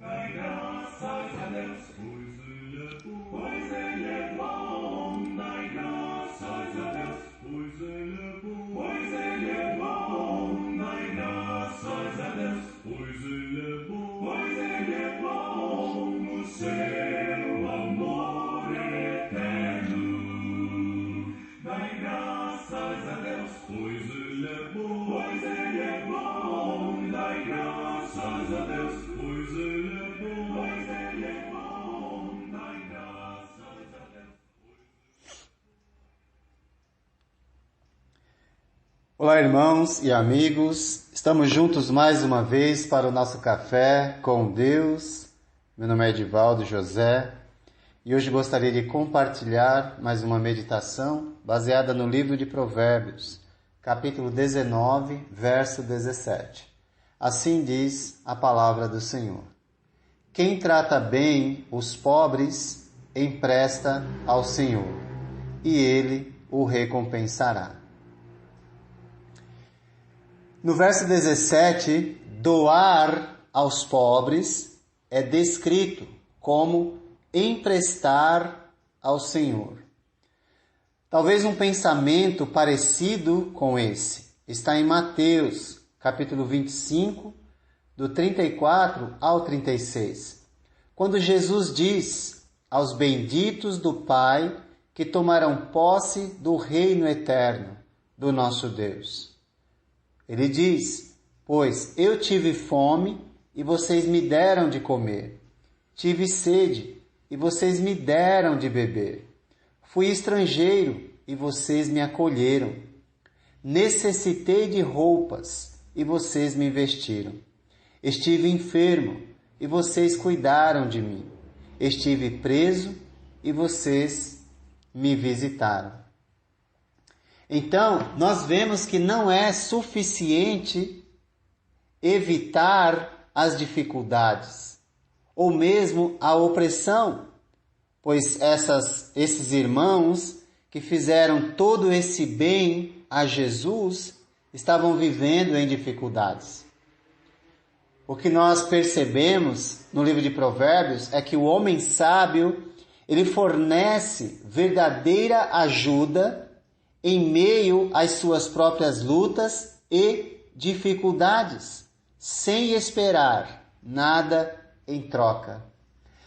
Dai graças a Deus, pois Ele é bom. Dai graças a Deus, pois Ele é bom. Dai graças a Deus, pois Ele é bom. O seu amor é eterno. Dai graças a Deus, pois Ele é bom. Dai graças a Deus, pois Ele é bom. Dai graças a Deus. Olá, irmãos e amigos, estamos juntos mais uma vez para o nosso café com Deus. Meu nome é Edivaldo José e hoje gostaria de compartilhar mais uma meditação baseada no livro de Provérbios, capítulo 19, verso 17. Assim diz a palavra do Senhor: quem trata bem os pobres empresta ao Senhor, e Ele o recompensará. No verso 17, doar aos pobres é descrito como emprestar ao Senhor. Talvez um pensamento parecido com esse está em Mateus, capítulo 25, do 34 ao 36, quando Jesus diz aos benditos do Pai que tomarão posse do reino eterno do nosso Deus. Ele diz: pois eu tive fome e vocês me deram de comer, tive sede e vocês me deram de beber, fui estrangeiro e vocês me acolheram, necessitei de roupas e vocês me vestiram, estive enfermo e vocês cuidaram de mim, estive preso e vocês me visitaram. Então, nós vemos que não é suficiente evitar as dificuldades, ou mesmo a opressão, pois esses irmãos que fizeram todo esse bem a Jesus estavam vivendo em dificuldades. O que nós percebemos no livro de Provérbios é que o homem sábio, ele fornece verdadeira ajuda em meio às suas próprias lutas e dificuldades, sem esperar nada em troca.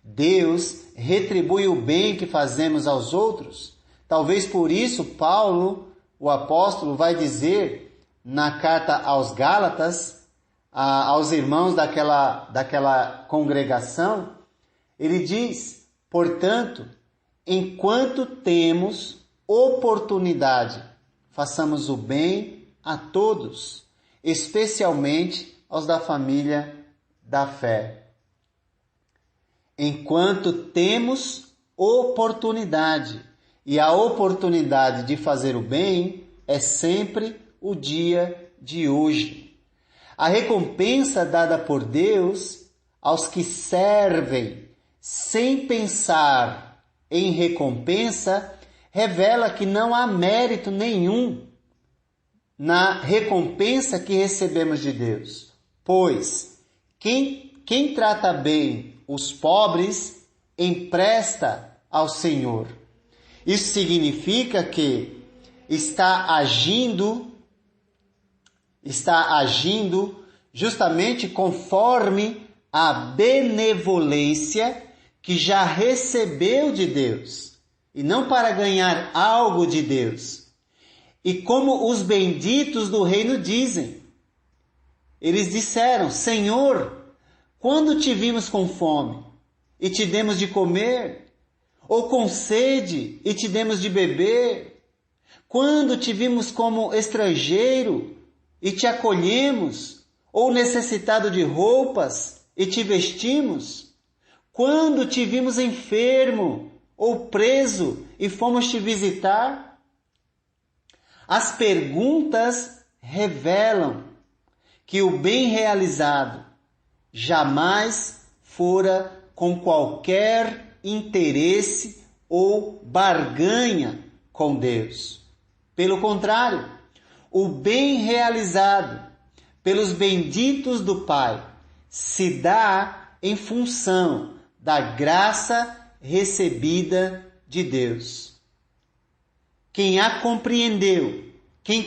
Deus retribui o bem que fazemos aos outros. Talvez por isso Paulo, o apóstolo, vai dizer na carta aos Gálatas, aos irmãos daquela congregação, ele diz: portanto, enquanto temos oportunidade, façamos o bem a todos, especialmente aos da família da fé. Enquanto temos oportunidade, e a oportunidade de fazer o bem é sempre o dia de hoje. A recompensa dada por Deus aos que servem sem pensar em recompensa revela que não há mérito nenhum na recompensa que recebemos de Deus, pois quem trata bem os pobres empresta ao Senhor. Isso significa que está agindo justamente conforme a benevolência que já recebeu de Deus, e não para ganhar algo de Deus. E como os benditos do reino dizem, eles disseram: Senhor, quando te vimos com fome e te demos de comer, ou com sede e te demos de beber? Quando te vimos como estrangeiro e te acolhemos, ou necessitado de roupas e te vestimos? Quando te vimos enfermo ou preso e fomos te visitar? As perguntas revelam que o bem realizado jamais fora com qualquer interesse ou barganha com Deus. Pelo contrário, o bem realizado pelos benditos do Pai se dá em função da graça recebida de Deus. Quem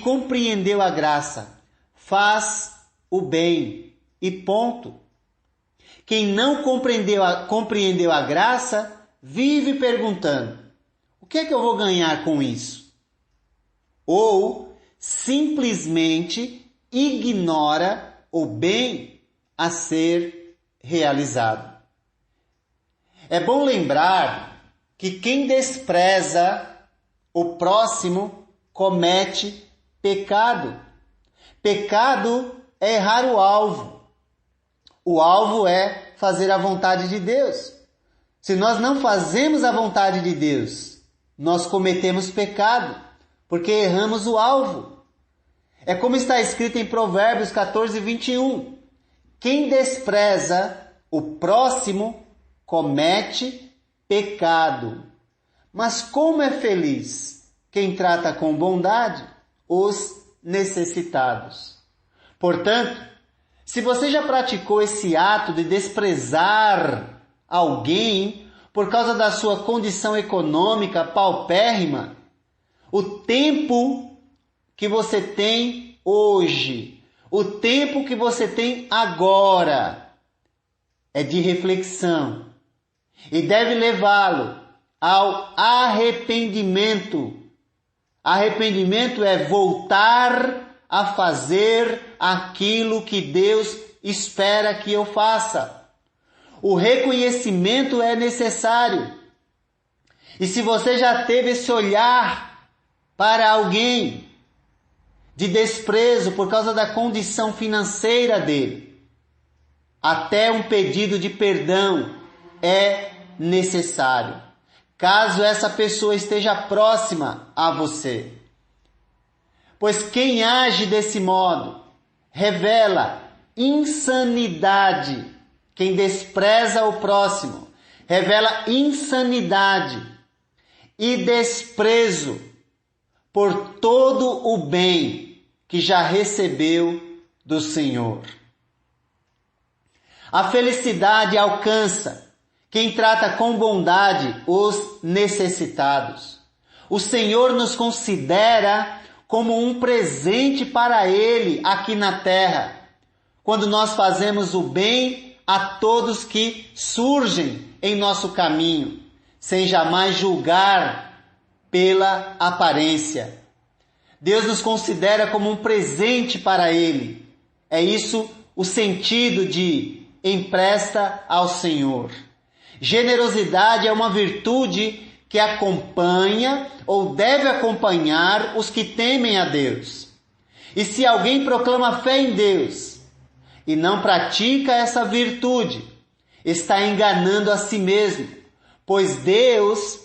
compreendeu a graça, faz o bem e ponto. Quem não compreendeu a graça, vive perguntando: o que é que eu vou ganhar com isso? Ou simplesmente ignora o bem a ser realizado. É bom lembrar que quem despreza o próximo comete pecado. Pecado é errar o alvo. O alvo é fazer a vontade de Deus. Se nós não fazemos a vontade de Deus, nós cometemos pecado, porque erramos o alvo. É como está escrito em Provérbios 14, 21. Quem despreza o próximo comete pecado. Mas como é feliz quem trata com bondade os necessitados. Portanto, se você já praticou esse ato de desprezar alguém por causa da sua condição econômica paupérrima, o tempo que você tem hoje, o tempo que você tem agora, é de reflexão e deve levá-lo ao arrependimento. Arrependimento é voltar a fazer aquilo que Deus espera que eu faça. O reconhecimento é necessário. E se você já teve esse olhar para alguém de desprezo por causa da condição financeira dele, até um pedido de perdão é necessário, caso essa pessoa esteja próxima a você. Pois quem age desse modo revela insanidade. Quem despreza o próximo revela insanidade e desprezo por todo o bem que já recebeu do Senhor. A felicidade alcança quem trata com bondade os necessitados. O Senhor nos considera como um presente para Ele aqui na terra, quando nós fazemos o bem a todos que surgem em nosso caminho, sem jamais julgar pela aparência. Deus nos considera como um presente para Ele. É isso o sentido de empresta ao Senhor. Generosidade é uma virtude que acompanha ou deve acompanhar os que temem a Deus. E se alguém proclama fé em Deus e não pratica essa virtude, está enganando a si mesmo, pois Deus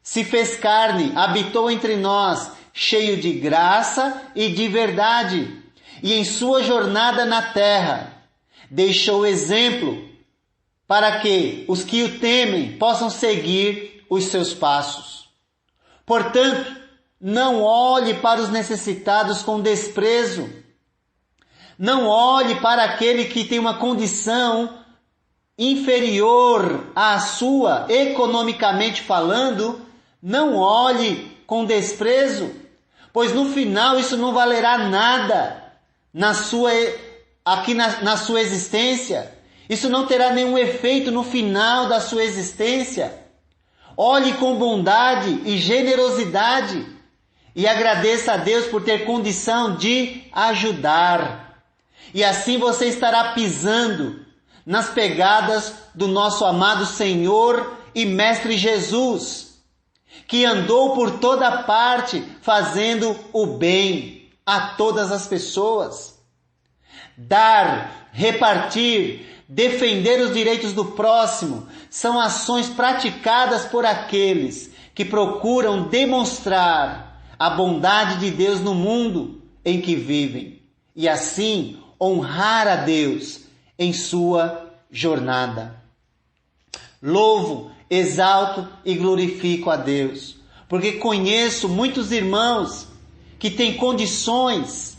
se fez carne, habitou entre nós, cheio de graça e de verdade, e em sua jornada na terra deixou exemplo para que os que o temem possam seguir os seus passos. Portanto, não olhe para os necessitados com desprezo. Não olhe para aquele que tem uma condição inferior à sua, economicamente falando. Não olhe com desprezo, pois no final isso não valerá nada na sua existência. Isso não terá nenhum efeito no final da sua existência. Olhe com bondade e generosidade e agradeça a Deus por ter condição de ajudar. E assim você estará pisando nas pegadas do nosso amado Senhor e Mestre Jesus, que andou por toda parte fazendo o bem a todas as pessoas. Dar, repartir, defender os direitos do próximo são ações praticadas por aqueles que procuram demonstrar a bondade de Deus no mundo em que vivem e assim honrar a Deus em sua jornada. Louvo, exalto e glorifico a Deus, porque conheço muitos irmãos que têm condições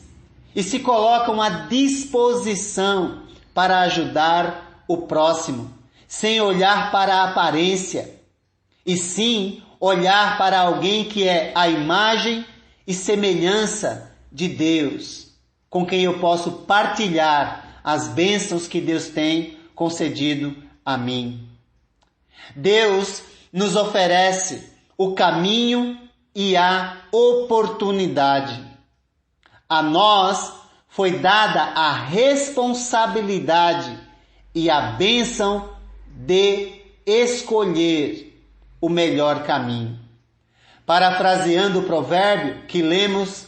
e se colocam à disposição para ajudar o próximo, sem olhar para a aparência, e sim olhar para alguém que é a imagem e semelhança de Deus, com quem eu posso partilhar as bênçãos que Deus tem concedido a mim. Deus nos oferece o caminho e a oportunidade. A nós foi dada a responsabilidade e a bênção de escolher o melhor caminho. Parafraseando o provérbio que lemos,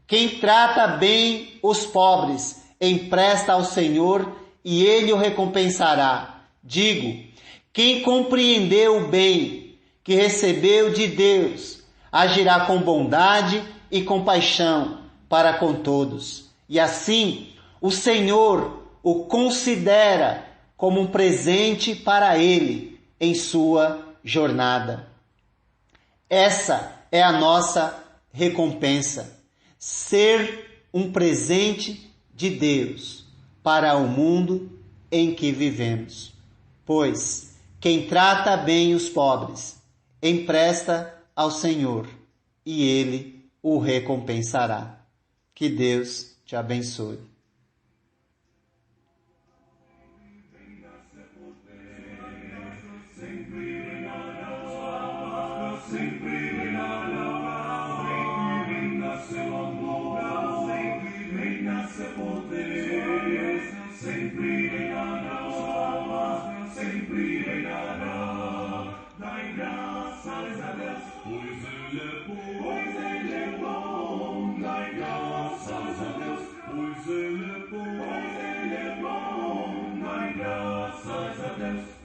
quem trata bem os pobres empresta ao Senhor e Ele o recompensará. Digo, quem compreendeu o bem que recebeu de Deus, agirá com bondade e compaixão para com todos. E assim, o Senhor o considera como um presente para ele em sua jornada. Essa é a nossa recompensa, ser um presente de Deus para o mundo em que vivemos. Pois quem trata bem os pobres empresta ao Senhor e Ele o recompensará. Que Deus te abençoe.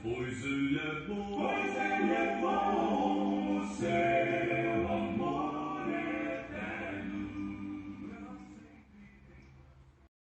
Pois